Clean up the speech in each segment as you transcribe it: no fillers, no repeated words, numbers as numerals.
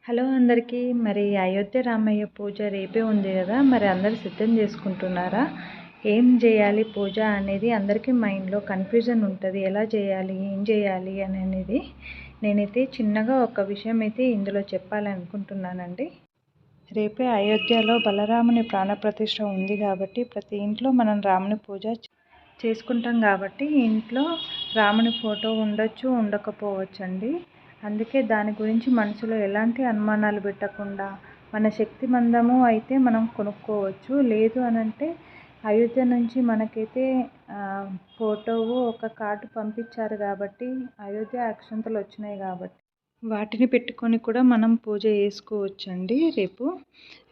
Hello అందరికీ. మరి అయోధ్య రామయ్య పూజ రేపే ఉంది కదా, మరి అందరు సిద్ధం చేసుకుంటున్నారా? ఏం చేయాలి పూజ అనేది అందరికీ మైండ్లో కన్ఫ్యూజన్ ఉంటుంది. ఎలా చేయాలి, ఏం చేయాలి అనేది నేనైతే చిన్నగా ఒక విషయం అయితే ఇందులో చెప్పాలనుకుంటున్నానండి. రేపే అయోధ్యలో బలరాముని ప్రాణప్రతిష్ఠ ఉంది కాబట్టి ప్రతి ఇంట్లో మనం రాముని పూజ చేసుకుంటాం కాబట్టి ఇంట్లో రాముని ఫోటో ఉండొచ్చు, ఉండకపోవచ్చండి. అందుకే దాని గురించి మనసులో ఎలాంటి అనుమానాలు పెట్టకుండా మన శక్తి మందము అయితే మనం కొనుక్కోవచ్చు. లేదు అనంటే అయోధ్య నుంచి మనకైతే ఫోటో ఒక కార్డు పంపించారు కాబట్టి అయోధ్య అక్షంతలు వచ్చినాయి కాబట్టి వాటిని పెట్టుకొని కూడా మనం పూజ చేసుకోవచ్చండి.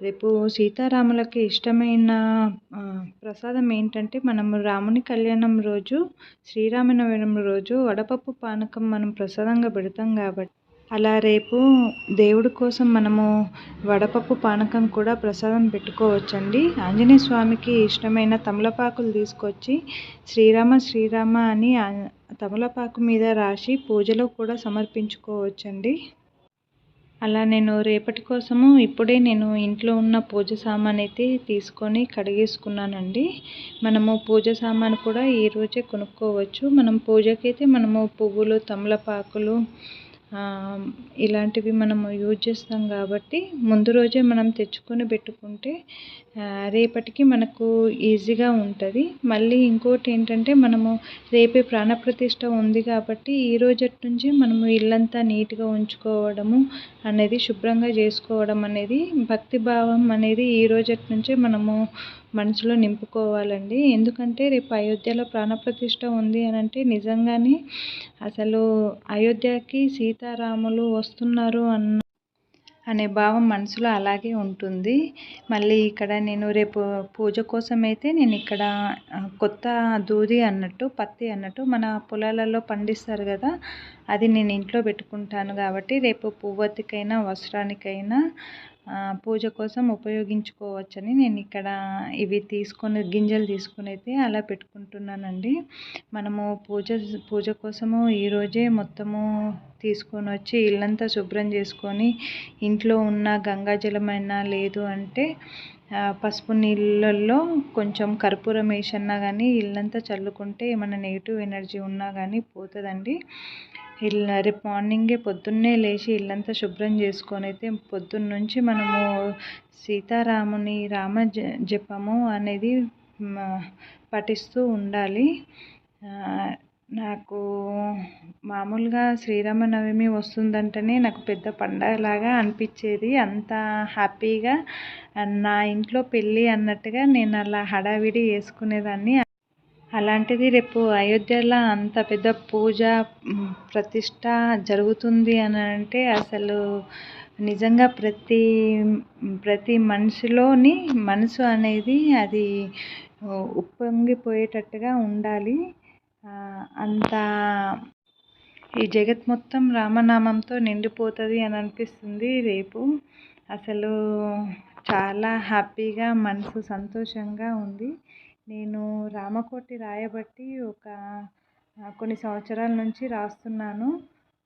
రేపు సీతారాములకి ఇష్టమైన ప్రసాదం ఏంటంటే, మనము రాముని కళ్యాణం రోజు, శ్రీరామనవమి రోజు వడపప్పు పానకం మనం ప్రసాదంగా పెడతాం కాబట్టి అలా రేపు దేవుడి కోసం మనము వడపప్పు పానకం కూడా ప్రసాదం పెట్టుకోవచ్చండి. ఆంజనేయ స్వామికి ఇష్టమైన తమలపాకులు తీసుకొచ్చి శ్రీరామ అని తమలపాకు మీద రాసి పూజలో కూడా సమర్పించుకోవచ్చండి. అలా నేను రేపటి కోసము ఇప్పుడే నేను ఇంట్లో ఉన్న పూజ సామాన్ అయితే తీసుకొని కడిగేసుకున్నానండి. మనము పూజ సామాను కూడా ఈరోజే కొనుక్కోవచ్చు. మనం పూజకైతే మనము పువ్వులు, తమలపాకులు ఇలాంటివి మనము యూజ్ చేస్తాం కాబట్టి ముందు రోజే మనం తెచ్చుకొని పెట్టుకుంటే రేపటికి మనకు ఈజీగా ఉంటుంది. మళ్ళీ ఇంకోటి ఏంటంటే, మనము రేపే ప్రాణప్రతిష్ఠ ఉంది కాబట్టి ఈ రోజటి నుంచి మనము ఇల్లంతా నీట్గా ఉంచుకోవడము అనేది, శుభ్రంగా చేసుకోవడం అనేది, భక్తిభావం అనేది ఈ రోజటి నుంచే మనము మనసులో నింపుకోవాలండి. ఎందుకంటే రేపు అయోధ్యలో ప్రాణప్రతిష్ఠ ఉంది అనంటే నిజంగానే అసలు అయోధ్యకి సీతారాములు వస్తున్నారు అనే భావం మనసులో అలాగే ఉంటుంది. మళ్ళీ ఇక్కడ నేను రేపు పూజ కోసం అయితే నేను ఇక్కడ కొత్త దూది అన్నట్టు, పత్తి అన్నట్టు మన పొలాలలో పండిస్తారు కదా, అది నేను ఇంట్లో పెట్టుకుంటాను కాబట్టి రేపు పువ్వొత్తికైనా వస్త్రానికైనా పూజ కోసం ఉపయోగించుకోవచ్చని నేను ఇక్కడ ఇవి గింజలు తీసుకొని అయితే అలా పెట్టుకుంటున్నానండి. మనము పూజ కోసము ఈరోజే మొత్తము తీసుకొని వచ్చి ఇల్లంతా శుభ్రం చేసుకొని ఇంట్లో ఉన్న గంగాజలమైనా లేదు అంటే పసుపు నీళ్ళల్లో కొంచెం కర్పూరం వేసన్నా కానీ ఇల్లంతా చల్లుకుంటే ఏమైనా నెగిటివ్ ఎనర్జీ ఉన్నా కానీ పోతుందండి. రేపు మార్నింగే పొద్దున్నే లేచి ఇల్లంతా శుభ్రం చేసుకొని అయితే పొద్దున్న నుంచి మనము సీతారాముని జపము అనేది పఠిస్తూ ఉండాలి. నాకు మామూలుగా శ్రీరామనవమి వస్తుందంటేనే నాకు పెద్ద పండగలాగా అనిపించేది. అంత హ్యాపీగా నా ఇంట్లో పెళ్ళి అన్నట్టుగా నేను అలా హడావిడి వేసుకునేదాన్ని. అలాంటిది రేపు అయోధ్యలో అంత పెద్ద పూజ ప్రతిష్ట జరుగుతుంది అని అంటే అసలు నిజంగా ప్రతి మనిషిలోని మనసు అనేది అది ఉప్పొంగిపోయేటట్టుగా ఉండాలి. అంత ఈ జగత్ మొత్తం రామనామంతో నిండిపోతుంది అని అనిపిస్తుంది. రేపు అసలు చాలా హ్యాపీగా, మనసు సంతోషంగా ఉంది. నేను రామకోటి రాయబట్టి కొన్ని సంవత్సరాల నుంచి రాస్తున్నాను.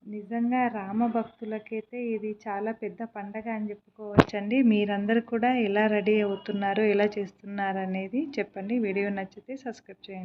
నిజంగా రామ భక్తులకైతే ఇది చాలా పెద్ద పండగ అని చెప్పుకోవచ్చండి. మీరందరూ కూడా ఎలా రెడీ అవుతున్నారు, ఎలా చేస్తున్నారు అనేది చెప్పండి. వీడియో నచ్చితే సబ్స్క్రైబ్ చేయండి.